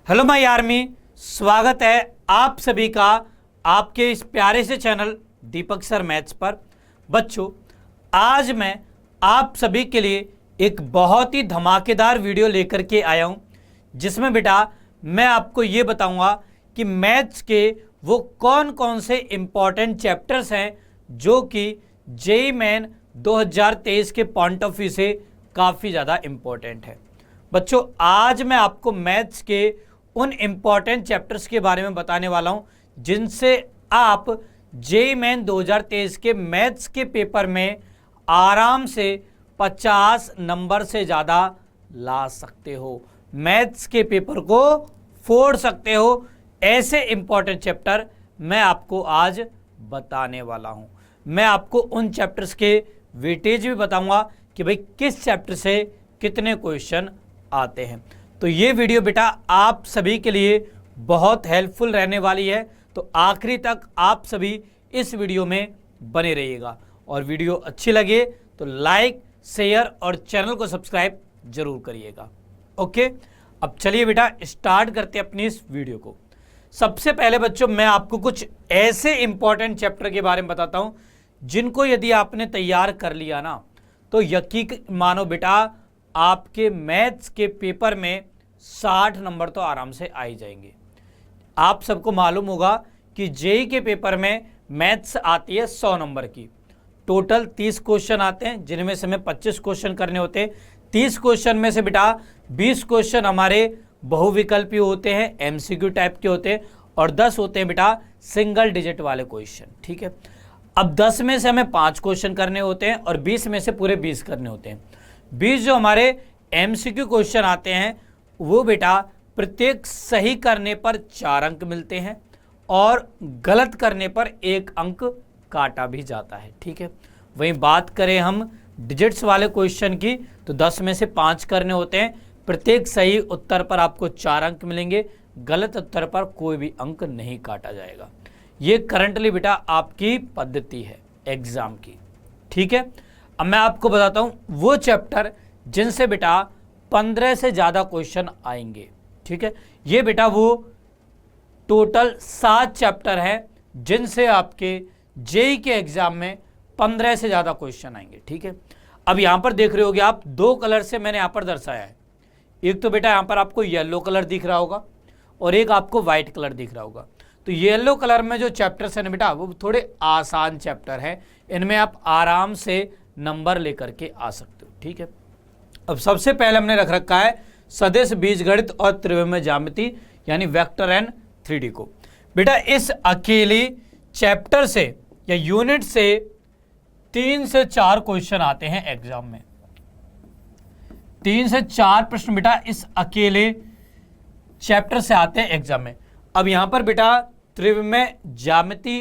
Hello my army, स्वागत है आप सभी का आपके इस प्यारे से चैनल दीपक सर मैथ्स पर। बच्चों, आज मैं आप सभी के लिए एक बहुत ही धमाकेदार वीडियो लेकर के आया हूं, जिसमें बेटा मैं आपको ये बताऊंगा कि मैथ्स के वो कौन कौन से इंपॉर्टेंट चैप्टर्स हैं जो कि जेईई मेन 2023 के पॉइंट ऑफ व्यू से काफ़ी ज़्यादा इंपॉर्टेंट है। बच्चों, आज मैं आपको मैथ्स के उन इंपॉर्टेंट चैप्टर्स के बारे में बताने वाला हूं जिनसे आप जेईई मेन 2023 के मैथ्स के पेपर में आराम से 50 नंबर से ज़्यादा ला सकते हो, मैथ्स के पेपर को फोड़ सकते हो। ऐसे इंपॉर्टेंट चैप्टर मैं आपको आज बताने वाला हूं। मैं आपको उन चैप्टर्स के वेटेज भी बताऊंगा कि भाई किस चैप्टर से कितने क्वेश्चन आते हैं। तो ये वीडियो बेटा आप सभी के लिए बहुत हेल्पफुल रहने वाली है, तो आखिरी तक आप सभी इस वीडियो में बने रहिएगा। और वीडियो अच्छी लगे तो लाइक, शेयर और चैनल को सब्सक्राइब जरूर करिएगा। ओके, अब चलिए बेटा स्टार्ट करते हैं अपनी इस वीडियो को। सबसे पहले बच्चों, मैं आपको कुछ ऐसे इंपॉर्टेंट चैप्टर के बारे में बताता हूं जिनको यदि आपने तैयार कर लिया ना, तो यकीन मानो बेटा आपके मैथ्स के पेपर में 60 नंबर तो आराम से आ ही जाएंगे। आप सबको मालूम होगा कि जेईई के पेपर में मैथ्स आती है 100 नंबर की। टोटल 30 क्वेश्चन आते हैं, जिनमें से हमें 25 क्वेश्चन करने होते हैं। 30 क्वेश्चन में से बेटा 20 क्वेश्चन हमारे बहुविकल्पी होते हैं, एमसीक्यू टाइप के होते हैं, और 10 होते हैं बेटा सिंगल डिजिट वाले क्वेश्चन। ठीक है, अब 10 में से हमें 5 क्वेश्चन करने होते हैं और 20 में से पूरे 20 करने होते हैं। 20 जो हमारे एमसीक्यू क्वेश्चन आते हैं वो बेटा प्रत्येक सही करने पर 4 अंक मिलते हैं और गलत करने पर 1 अंक काटा भी जाता है। ठीक है, वहीं बात करें हम डिजिट्स वाले क्वेश्चन की, तो 10 में से 5 करने होते हैं। प्रत्येक सही उत्तर पर आपको 4 अंक मिलेंगे, गलत उत्तर पर कोई भी अंक नहीं काटा जाएगा। ये करंटली बेटा आपकी पद्धति है एग्जाम की। ठीक है, अब मैं आपको बताता हूं वो चैप्टर जिनसे बेटा 15 से ज़्यादा क्वेश्चन आएंगे। ठीक है, ये बेटा वो टोटल 7 चैप्टर है जिनसे आपके जेईई के एग्जाम में 15 से ज़्यादा क्वेश्चन आएंगे। ठीक है, अब यहां पर देख रहे होगे आप, 2 कलर से मैंने यहां पर दर्शाया है। एक तो बेटा यहां पर आपको येलो कलर दिख रहा होगा और एक आपको व्हाइट कलर दिख रहा होगा। तो येलो कलर में जो चैप्टर्स हैं बेटा वो थोड़े आसान चैप्टर हैं, इनमें आप आराम से नंबर लेकर के आ सकते हो। ठीक है, अब सबसे पहले हमने रख रखा है सदिश बीजगणित और त्रिविमीय ज्यामिति यानी वेक्टर एंड 3D को। बेटा इस अकेले चैप्टर से या यूनिट से 3 से 4 क्वेश्चन आते हैं एग्जाम में। 3 से 4 प्रश्न बेटा इस अकेले चैप्टर से आते हैं एग्जाम में। अब यहां पर बेटा त्रिविमीय ज्यामिति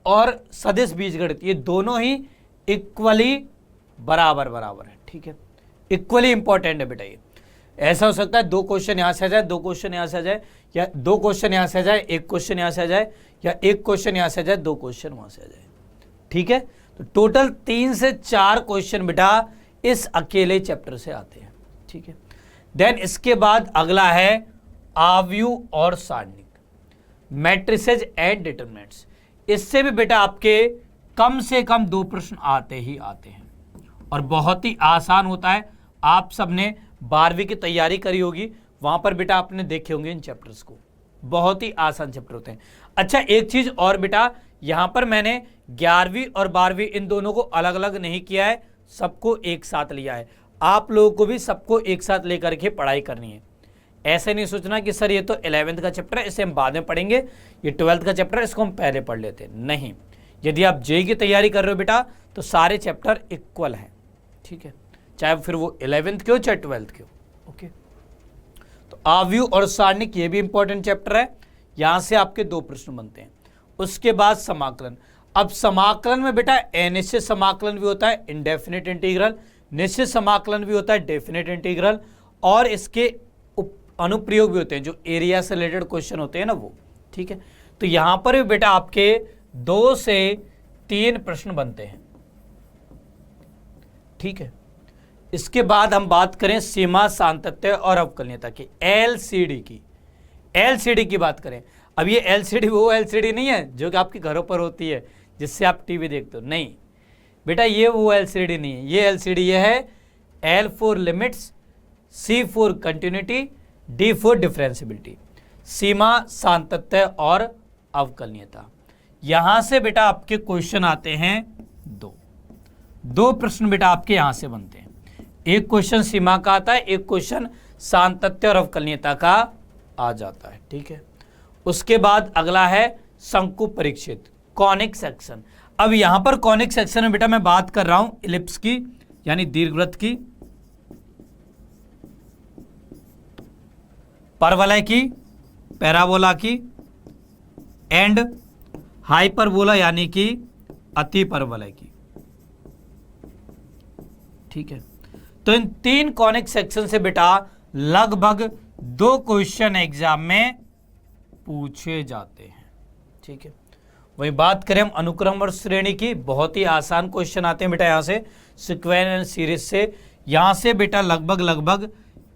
और सदिश बीजगणित ये दोनों ही इक्वली बराबर है। ठीक है, इक्वली इंपॉर्टेंट है बेटा। ये ऐसा हो सकता है 2 क्वेश्चन यहां से आ जाए, 2 क्वेश्चन यहां से आ जाए, या 2 क्वेश्चन यहां से आ जाए, 1 क्वेश्चन यहां से आ जाए, या 1 क्वेश्चन यहां से आ जाए, 2 क्वेश्चन वहां से आ जाए। ठीक है, तो टोटल 3 से 4 क्वेश्चन बेटा इस अकेले चैप्टर से आते हैं। ठीक है, देन इसके बाद अगला है आव्यूह और सारणिक, मैट्रिसेज एंड डिटरमिनेंट्स। इससे भी बेटा आपके कम से कम 2 प्रश्न आते ही आते हैं और बहुत ही आसान होता है। आप सबने 12वीं की तैयारी करी होगी, वहां पर बेटा आपने देखे होंगे इन चैप्टर्स को, बहुत ही आसान चैप्टर होते हैं। अच्छा, एक चीज और बेटा, यहां पर मैंने 11वीं और 12वीं इन दोनों को अलग अलग नहीं किया है, सबको एक साथ लिया है। आप लोगों को भी सबको एक साथ लेकर के पढ़ाई करनी है। ऐसे नहीं सोचना कि सर ये तो 11वीं का चैप्टर है, इसे हम बाद में पढ़ेंगे, ये 12वीं का चैप्टर है, इसको हम पहले पढ़ लेते हैं। नहीं, यदि आप जेईई की तैयारी कर रहे हो बेटा तो सारे चैप्टर इक्वल हैं। ठीक है, चाहे फिर वो 11वीं के हो चाहे 12वीं के हो। ओके, तो आव्यूह और सारणिक ये भी इंपॉर्टेंट चैप्टर है, यहां से आपके 2 प्रश्न बनते हैं। उसके बाद समाकलन। अब समाकलन में बेटा अनिश्चित समाकलन भी होता है, इनडेफिनिट इंटीग्रल, निश्चित समाकलन भी होता है, डेफिनिट इंटीग्रल, और इसके अनुप्रयोग भी होते हैं जो एरिया से रिलेटेड क्वेश्चन होते हैं ना वो। ठीक है, तो यहां पर भी बेटा आपके 2 से 3 प्रश्न बनते हैं। ठीक है, इसके बाद हम बात करें सीमा, सातत्य और अवकलनीयता की, एलसीडी की। एलसीडी की बात करें, अब ये एलसीडी वो एलसीडी नहीं है जो कि आपके घरों पर होती है जिससे आप टीवी देखते हो, नहीं बेटा, ये वो एलसीडी नहीं है। ये एलसीडी ये है L for limits, C for continuity, D for differentiability, सीमा, सातत्य और अवकलनीयता। यहां से बेटा आपके क्वेश्चन आते हैं दो प्रश्न बेटा आपके यहां से बनते हैं। एक क्वेश्चन सीमा का आता है, एक क्वेश्चन सातत्य और अवकलनीयता का आ जाता है। ठीक है, उसके बाद अगला है शंकु परिक्षेत्र, कॉनिक सेक्शन। अब यहां पर कॉनिक सेक्शन में बेटा मैं बात कर रहा हूं इलिप्स की, यानी दीर्घवृत्त की, परवलय की, पैराबोला की एंड हाइपरबोला यानी कि अति परवलय की। ठीक है, तो इन 3 कॉनिक सेक्शन से बेटा लगभग 2 क्वेश्चन एग्जाम में पूछे जाते हैं। ठीक है, वही बात करें हम अनुक्रम और श्रेणी की, बहुत ही आसान क्वेश्चन आते हैं बेटा यहां से, सीक्वेंस एंड सीरीज से। यहां से बेटा लगभग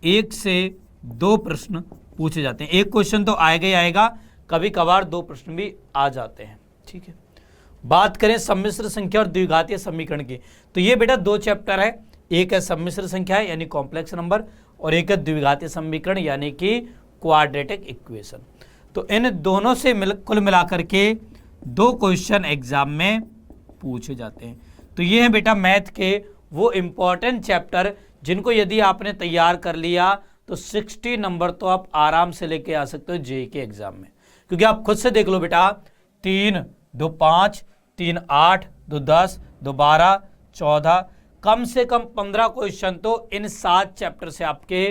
1 से 2 प्रश्न पूछे जाते हैं। एक क्वेश्चन तो आएगा ही आएगा, कभी कभार 2 प्रश्न भी आ जाते हैं। ठीक है, बात करें सम्मिश्र संख्या और द्विघातीय समीकरण की, तो ये बेटा 2 चैप्टर है, एक है सम्मिश्र संख्या यानी कॉम्प्लेक्स नंबर, और एक है द्विघातीय समीकरण यानी कि क्वाड्रेटिक इक्वेशन। तो इन दोनों से कुल मिलाकर के 2 क्वेश्चन एग्जाम में पूछे जाते हैं। तो ये है बेटा मैथ के वो इंपॉर्टेंट चैप्टर जिनको यदि आपने तैयार कर लिया तो 60 नंबर तो आप आराम से लेके आ सकते हो जेईई के एग्जाम में। क्योंकि आप खुद से देख लो बेटा, 3, 2, 5, 3, 8, 2, 10, 2, 12, 14, कम से कम 15 क्वेश्चन तो इन 7 चैप्टर से आपके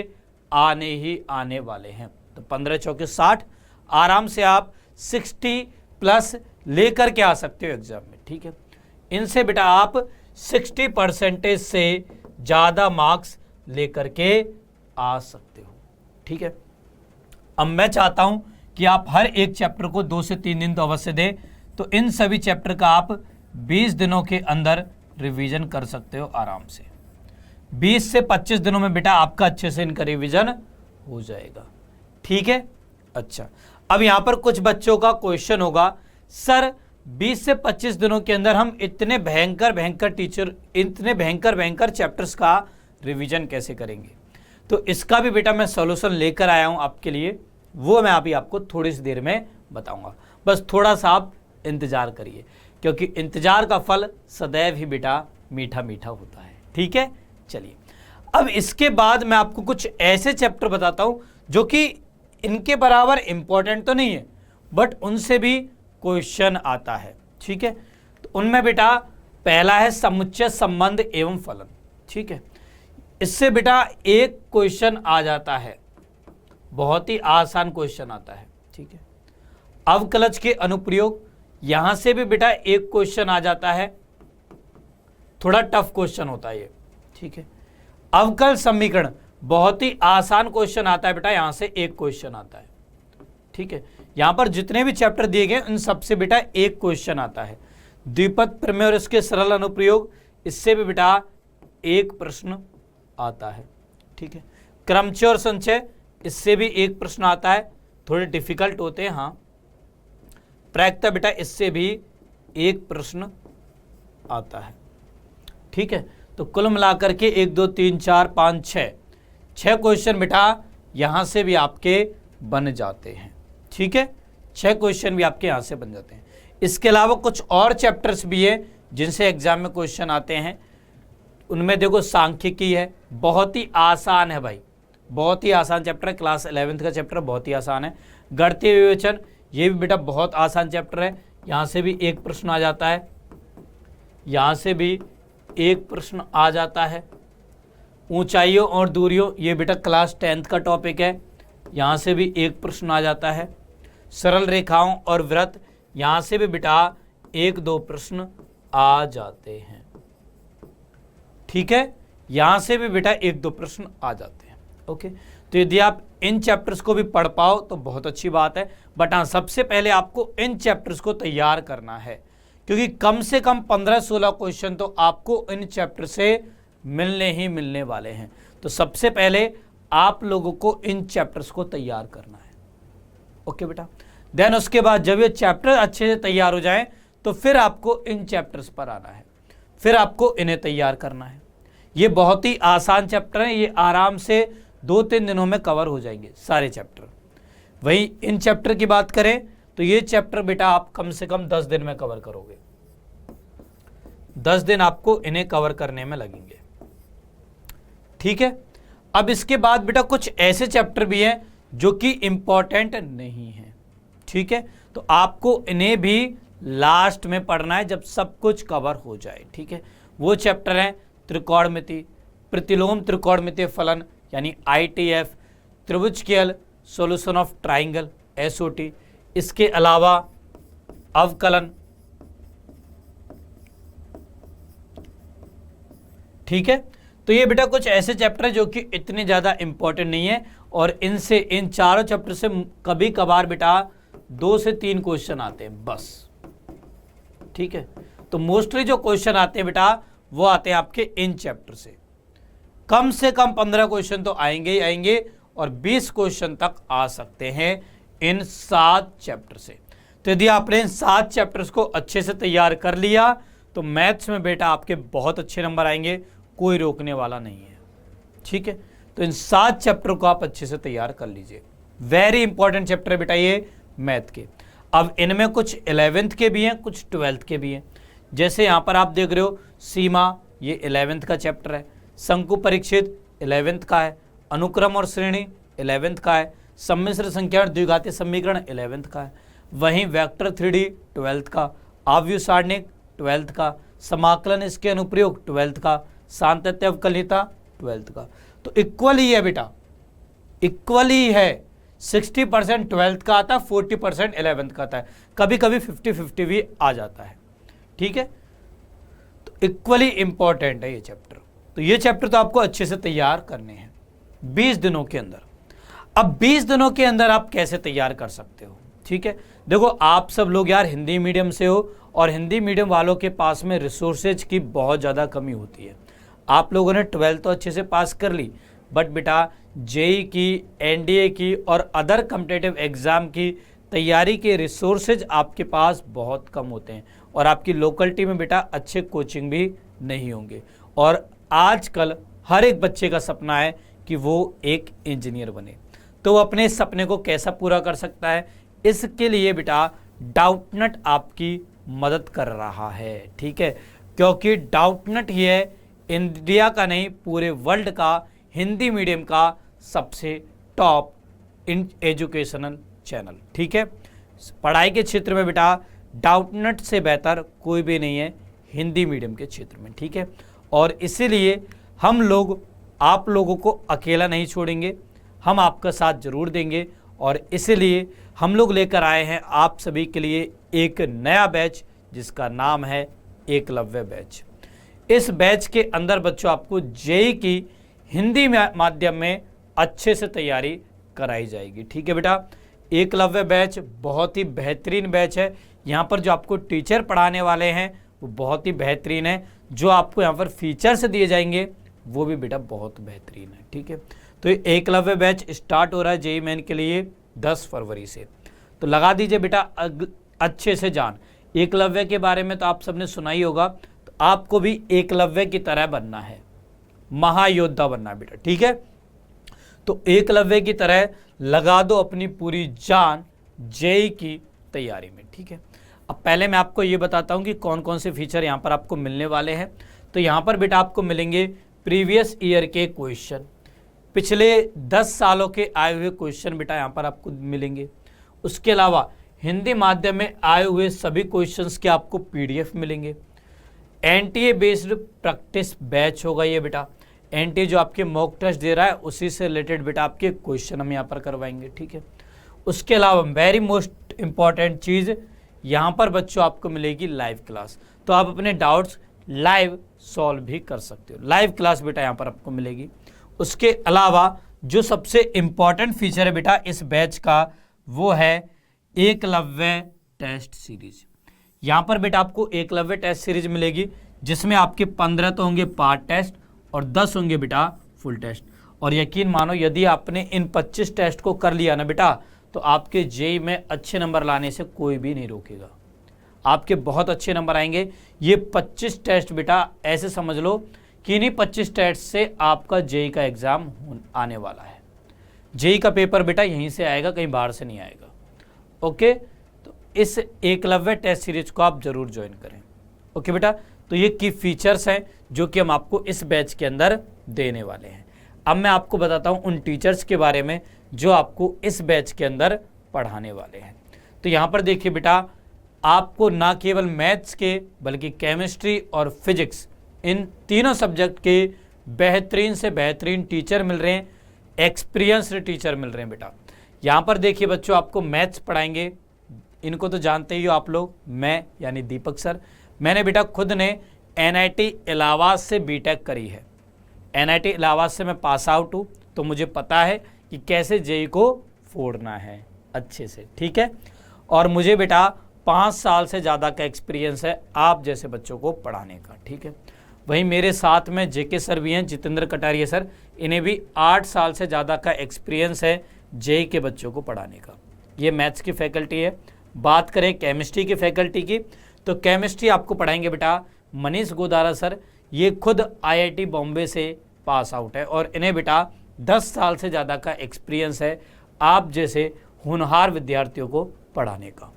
आने ही आने वाले हैं। तो 15 चौके 60, आराम से आप 60 प्लस लेकर के आ सकते हो एग्जाम में। ठीक है, इनसे बेटा आप 60% से ज़्यादा मार्क्स लेकर के आ सकते हो। ठीक है, अब मैं चाहता हूं कि आप हर एक चैप्टर को 2 से 3 दिन तो अवश्य दें। तो इन सभी चैप्टर का आप 20 दिनों के अंदर रिवीजन कर सकते हो आराम से। 20 से 25 दिनों में बेटा आपका अच्छे से इनका रिवीजन हो जाएगा। ठीक है, अच्छा, अब यहां पर कुछ बच्चों का क्वेश्चन होगा, सर 20 से 25 दिनों के अंदर हम इतने भयंकर चैप्टर्स का रिवीजन कैसे करेंगे? तो इसका भी बेटा मैं सॉल्यूशन लेकर आया हूं आपके लिए, वो मैं अभी आपको थोड़ी सी देर में बताऊंगा। बस थोड़ा सा आप इंतजार करिए, क्योंकि इंतजार का फल सदैव ही बेटा मीठा मीठा होता है। ठीक है, चलिए अब इसके बाद मैं आपको कुछ ऐसे चैप्टर बताता हूं जो कि इनके बराबर इंपॉर्टेंट तो नहीं है, बट उनसे भी क्वेश्चन आता है। ठीक है, तो उनमें बेटा पहला है समुच्चय संबंध एवं फलन। ठीक है, इससे बेटा एक क्वेश्चन आ जाता है, बहुत ही आसान क्वेश्चन आता है। ठीक है, अवकलज के अनुप्रयोग, यहां से भी बेटा एक क्वेश्चन आ जाता है, थोड़ा टफ क्वेश्चन होता है ये। ठीक है, अवकल समीकरण, बहुत ही आसान क्वेश्चन आता है बेटा, यहां से एक क्वेश्चन आता है। ठीक है, यहां पर जितने भी चैप्टर दिए गए उन सबसे बेटा एक क्वेश्चन आता है। द्विपद प्रमेय और इसके सरल अनुप्रयोग, इससे भी बेटा एक प्रश्न आता है। ठीक है, क्रमचय और संचय, इससे भी एक प्रश्न आता है, थोड़े डिफिकल्ट होते हैं। हाँ, प्रायिकता बेटा इससे भी एक प्रश्न आता है। ठीक है, तो कुल मिलाकर के 1 2 3 4 5 6 क्वेश्चन बेटा यहां से भी आपके बन जाते हैं। ठीक है, 6 क्वेश्चन भी आपके यहां से बन जाते हैं। इसके अलावा कुछ और चैप्टर्स भी है जिनसे एग्जाम में क्वेश्चन आते हैं। उनमें देखो सांख्यिकी है, बहुत ही आसान है भाई, बहुत ही आसान चैप्टर है, क्लास 11th का चैप्टर बहुत ही आसान है। गणितीय विवेचन, ये भी बेटा बहुत आसान चैप्टर है, यहाँ से भी एक प्रश्न आ जाता है, यहाँ से भी एक प्रश्न आ जाता है। ऊंचाइयों और दूरियों, ये बेटा क्लास 10th का टॉपिक है, यहाँ से भी एक प्रश्न आ जाता है। सरल रेखाओं और वृत्त, यहाँ से भी बेटा 1 2 प्रश्न आ जाते हैं। ठीक है, यहां से भी बेटा 1 2 प्रश्न आ जाते हैं। ओके, तो यदि आप इन चैप्टर्स को भी पढ़ पाओ तो बहुत अच्छी बात है, बट हाँ सबसे पहले आपको इन चैप्टर्स को तैयार करना है, क्योंकि कम से कम 15-16 क्वेश्चन तो आपको इन चैप्टर से मिलने ही मिलने वाले हैं। तो सबसे पहले आप लोगों को इन चैप्टर्स को तैयार करना है। ओके बेटा। देन उसके बाद जब ये चैप्टर अच्छे से तैयार हो जाए तो फिर आपको इन चैप्टर्स पर आना है, फिर आपको इन्हें तैयार करना है। ये बहुत ही आसान चैप्टर है, ये आराम से 2-3 दिनों में कवर हो जाएंगे सारे चैप्टर। वही इन चैप्टर की बात करें तो ये चैप्टर बेटा आप कम से कम 10 दिन में कवर करोगे, 10 दिन आपको इन्हें कवर करने में लगेंगे, ठीक है। अब इसके बाद बेटा कुछ ऐसे चैप्टर भी हैं जो कि इंपॉर्टेंट नहीं है, ठीक है, तो आपको इन्हें भी लास्ट में पढ़ना है जब सब कुछ कवर हो जाए, ठीक है। वो चैप्टर हैं त्रिकोणमिति, प्रतिलोम त्रिकोणमितीय फलन यानी ITF, त्रिभुजकीय सॉल्यूशन ऑफ ट्राइंगल SOT, इसके अलावा अवकलन, ठीक है। तो ये बेटा कुछ ऐसे चैप्टर जो कि इतने ज़्यादा इंपॉर्टेंट नहीं है और इनसे इन चारों चैप्टर से कभी कभार बेटा 2 से 3 क्वेश्चन आते हैं बस, ठीक है। तो मोस्टली जो क्वेश्चन आते हैं बेटा वो आते हैं आपके इन चैप्टर से कम 15 क्वेश्चन तो आएंगे ही आएंगे और 20 क्वेश्चन तक आ सकते हैं इन 7 चैप्टर से। तो यदि आपने इन 7 चैप्टर्स को अच्छे से तैयार कर लिया तो मैथ्स में बेटा आपके बहुत अच्छे नंबर आएंगे, कोई रोकने वाला नहीं है, ठीक है। तो इन 7 चैप्टर को आप अच्छे से तैयार कर लीजिए, वेरी इंपॉर्टेंट चैप्टर है बेटा ये मैथ के। अब इनमें कुछ 11th के भी हैं, कुछ 12th के भी हैं। जैसे यहाँ पर आप देख रहे हो सीमा, ये 11th का चैप्टर है, शंकु परीक्षित 11th का है, अनुक्रम और श्रेणी 11th का है, सम्मिश्र संख्या और द्विघातीय समीकरण 11th का है, वहीं वेक्टर 3D 12th का, आव्यूह सारणिक 12th का, समाकलन इसके अनुप्रयोग 12th का, सातत्य अवकलनीयता 12th का। तो इक्वल ही है बेटा, इक्वल ही है, 60% 12th का आता है, 40% 11th का आता है, कभी कभी 50-50 भी आ जाता है, ठीक है। तो इक्वली इंपॉर्टेंट है ये चैप्टर। तो ये चैप्टर तो आपको अच्छे से तैयार करने हैं 20 दिनों के अंदर। अब 20 दिनों के अंदर आप कैसे तैयार कर सकते हो, ठीक है। देखो आप सब लोग यार हिंदी मीडियम से हो और हिंदी मीडियम वालों के पास में रिसोर्सेज की बहुत ज़्यादा कमी होती है। आप लोगों ने 12th तो अच्छे से पास कर ली, बट बेटा जेई की, NDA की और अदर कॉम्पिटिटिव एग्ज़ाम की तैयारी के रिसोर्सेज आपके पास बहुत कम होते हैं और आपकी लोकलिटी में बेटा अच्छे कोचिंग भी नहीं होंगे। और आजकल हर एक बच्चे का सपना है कि वो एक इंजीनियर बने, तो वो अपने सपने को कैसा पूरा कर सकता है, इसके लिए बेटा डाउटनट आपकी मदद कर रहा है, ठीक है। क्योंकि डाउटनट ही है इंडिया का नहीं पूरे वर्ल्ड का हिंदी मीडियम का सबसे टॉप इन एजुकेशनल चैनल, ठीक है। पढ़ाई के क्षेत्र में बेटा डाउटनट से बेहतर कोई भी नहीं है हिंदी मीडियम के क्षेत्र में, ठीक है। और इसीलिए हम लोग आप लोगों को अकेला नहीं छोड़ेंगे, हम आपका साथ जरूर देंगे और इसीलिए हम लोग लेकर आए हैं आप सभी के लिए एक नया बैच जिसका नाम है एकलव्य बैच। इस बैच के अंदर बच्चों आपको जेईई की हिंदी माध्यम में अच्छे से तैयारी कराई जाएगी, ठीक है बेटा। एकलव्य बैच बहुत ही बेहतरीन बैच है, यहाँ पर जो आपको टीचर पढ़ाने वाले हैं वो बहुत ही बेहतरीन है, जो आपको यहाँ पर फीचर्स दिए जाएंगे वो भी बेटा बहुत बेहतरीन है, ठीक है। तो ये एकलव्य बैच स्टार्ट हो रहा है जेईई मेन के लिए 10 फरवरी से, तो लगा दीजिए बेटा अच्छे से जान। एकलव्य के बारे में तो आप सबने सुना ही होगा, तो आपको भी एकलव्य की तरह बनना है, महायोद्धा बनना है बेटा, ठीक है। तो एकलव्य की तरह लगा दो अपनी पूरी जान जेईई की तैयारी में, ठीक है। अब पहले मैं आपको ये बताता हूँ कि कौन कौन से फीचर यहाँ पर आपको मिलने वाले हैं। तो यहाँ पर बेटा आपको मिलेंगे प्रीवियस ईयर के क्वेश्चन, पिछले 10 सालों के आए हुए क्वेश्चन बेटा यहाँ पर आपको मिलेंगे। उसके अलावा हिंदी माध्यम में आए हुए सभी क्वेश्चंस के आपको PDF मिलेंगे। NTA बेस्ड प्रैक्टिस बैच होगा ये बेटा, NTA जो आपके मॉक टेस्ट दे रहा है उसी से रिलेटेड बेटा आपके क्वेश्चन हम यहाँ पर करवाएंगे, ठीक है। उसके अलावा वेरी मोस्ट इम्पॉर्टेंट चीज़ यहाँ पर बच्चों आपको मिलेगी लाइव क्लास, तो आप अपने डाउट्स लाइव सॉल्व भी कर सकते हो, लाइव क्लास बेटा यहाँ पर आपको मिलेगी। उसके अलावा जो सबसे इम्पॉर्टेंट फीचर है बेटा इस बैच का वो है एकलव्य टेस्ट सीरीज। यहाँ पर बेटा आपको एकलव्य टेस्ट सीरीज मिलेगी जिसमें आपके 15 तो होंगे पार्ट टेस्ट और 10 होंगे बेटा फुल टेस्ट। और यकीन मानो यदि आपने इन 25 टेस्ट को कर लिया ना बेटा तो आपके जेई में अच्छे नंबर लाने से कोई भी नहीं रोकेगा। आपके बहुत अच्छे नंबर आएंगे। ये 25 टेस्ट बेटा ऐसे समझ लो कि इन्हीं 25 टेस्ट से आपका जेई का एग्ज़ाम आने वाला है। जेई का पेपर बेटा यहीं से आएगा, कहीं बाहर से नहीं आएगा। ओके, तो इस एकलव्य टेस्ट सीरीज को आप जरूर ज्वाइन करें। ओके बेटा, तो ये की फीचर्स हैं जो कि हम आपको इस बैच के अंदर देने वाले हैं। अब मैं आपको बताता हूँ उन टीचर्स के बारे में जो आपको इस बैच के अंदर पढ़ाने वाले हैं। तो यहाँ पर देखिए बेटा, आपको ना केवल मैथ्स के बल्कि केमिस्ट्री और फिजिक्स, इन तीनों सब्जेक्ट के बेहतरीन से बेहतरीन टीचर मिल रहे हैं, एक्सपीरियंस्ड टीचर मिल रहे हैं बेटा। यहाँ पर देखिए बच्चों, आपको मैथ्स पढ़ाएंगे, इनको तो जानते ही हो आप लोग, मैं यानी दीपक सर। मैंने बेटा खुद ने NIT इलाहाबाद से बीटेक करी है। NIT इलाहाबाद से मैं पास आउट हूँ, तो मुझे पता है कि कैसे जेई को फोड़ना है अच्छे से, ठीक है। और मुझे बेटा 5 साल से ज़्यादा का एक्सपीरियंस है आप जैसे बच्चों को पढ़ाने का, ठीक है। वहीं मेरे साथ में JK सर भी हैं, जितेंद्र कटारिया सर, इन्हें भी 8 साल से ज़्यादा का एक्सपीरियंस है जेई के बच्चों को पढ़ाने का। ये मैथ्स की फैकल्टी है। बात करें केमिस्ट्री की फैकल्टी की, तो केमिस्ट्री आपको पढ़ाएंगे बेटा मनीष गोदारा सर। ये खुद IIT बॉम्बे से पास आउट है और इन्हें बेटा 10 साल से ज़्यादा का एक्सपीरियंस है आप जैसे होनहार विद्यार्थियों को पढ़ाने का।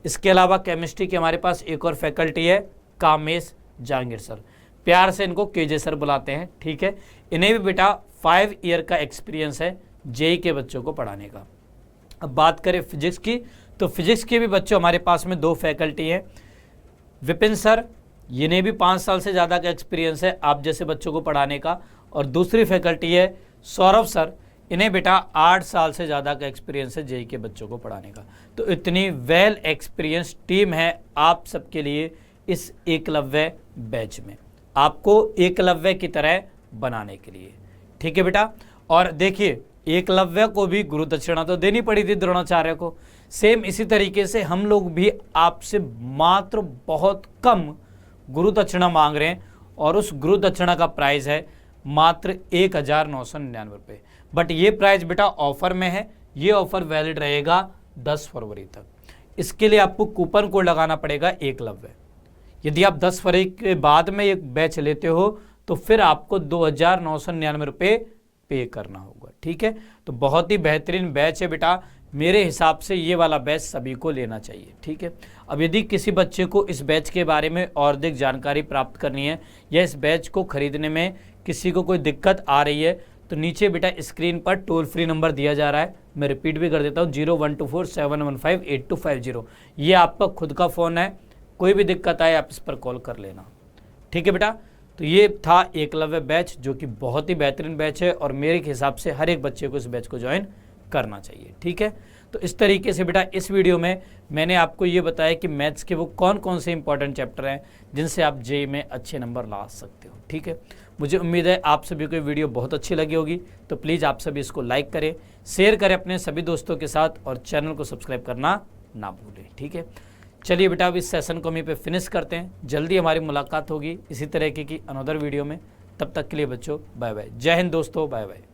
इसके अलावा केमिस्ट्री के हमारे पास एक और फैकल्टी है, कामेश जहांगीर सर, प्यार से इनको KJ सर बुलाते हैं, ठीक है। इन्हें भी बेटा 5 ईयर का एक्सपीरियंस है जेई के बच्चों को पढ़ाने का। अब बात करें फिजिक्स की, तो फिजिक्स के भी बच्चों हमारे पास में 2 फैकल्टी हैं। विपिन सर, इन्हें भी 5 साल से ज़्यादा का एक्सपीरियंस है आप जैसे बच्चों को पढ़ाने का। और दूसरी फैकल्टी है सौरभ सर, इन्हें बेटा 8 साल से ज़्यादा का एक्सपीरियंस है जेई के बच्चों को पढ़ाने का। तो इतनी वेल एक्सपीरियंस टीम है आप सबके लिए इस एकलव्य बैच में, आपको एकलव्य की तरह बनाने के लिए, ठीक है बेटा। और देखिए, एकलव्य को भी गुरु दक्षिणा तो देनी पड़ी थी द्रोणाचार्य को, सेम इसी तरीके से हम लोग भी आपसे मात्र बहुत कम गुरु दक्षिणा मांग रहे हैं और उस गुरु दक्षिणा का प्राइस है मात्र 1999 रुपये। बट ये प्राइस बेटा ऑफर में है, ये ऑफर वैलिड रहेगा 10 फरवरी तक। इसके लिए आपको कूपन कोड लगाना पड़ेगा एकलव्य। यदि आप 10 फरवरी के बाद में एक बैच लेते हो तो फिर आपको 2999 रुपये पे करना होगा, ठीक है। तो बहुत ही बेहतरीन बैच है बेटा, मेरे हिसाब से ये वाला बैच सभी को लेना चाहिए, ठीक है। अब यदि किसी बच्चे को इस बैच के बारे में और अधिक जानकारी प्राप्त करनी है या इस बैच को खरीदने में किसी को कोई दिक्कत आ रही है, तो नीचे बेटा स्क्रीन पर टोल फ्री नंबर दिया जा रहा है, मैं रिपीट भी कर देता हूँ, 012471158250। ये आपका खुद का फ़ोन है, कोई भी दिक्कत आए आप इस पर कॉल कर लेना, ठीक है बेटा। तो ये था एकलव्य बैच जो कि बहुत ही बेहतरीन बैच है और मेरे हिसाब से हर एक बच्चे को इस बैच को ज्वाइन करना चाहिए, ठीक है। तो इस तरीके से बेटा इस वीडियो में मैंने आपको ये बताया कि मैथ्स के वो कौन कौन से इंपॉर्टेंट चैप्टर हैं जिनसे आप जेई में अच्छे नंबर ला सकते हो, ठीक है। मुझे उम्मीद है आप सभी को ये वीडियो बहुत अच्छी लगी होगी, तो प्लीज़ आप सभी इसको लाइक करें, शेयर करें अपने सभी दोस्तों के साथ और चैनल को सब्सक्राइब करना ना भूलें, ठीक है। चलिए बेटा, अब इस सेशन को हम यहीं पे फिनिश करते हैं। जल्दी हमारी मुलाकात होगी इसी तरीके की अनदर वीडियो में। तब तक के लिए बच्चों बाय बाय। जय हिंद दोस्तों, बाय बाय।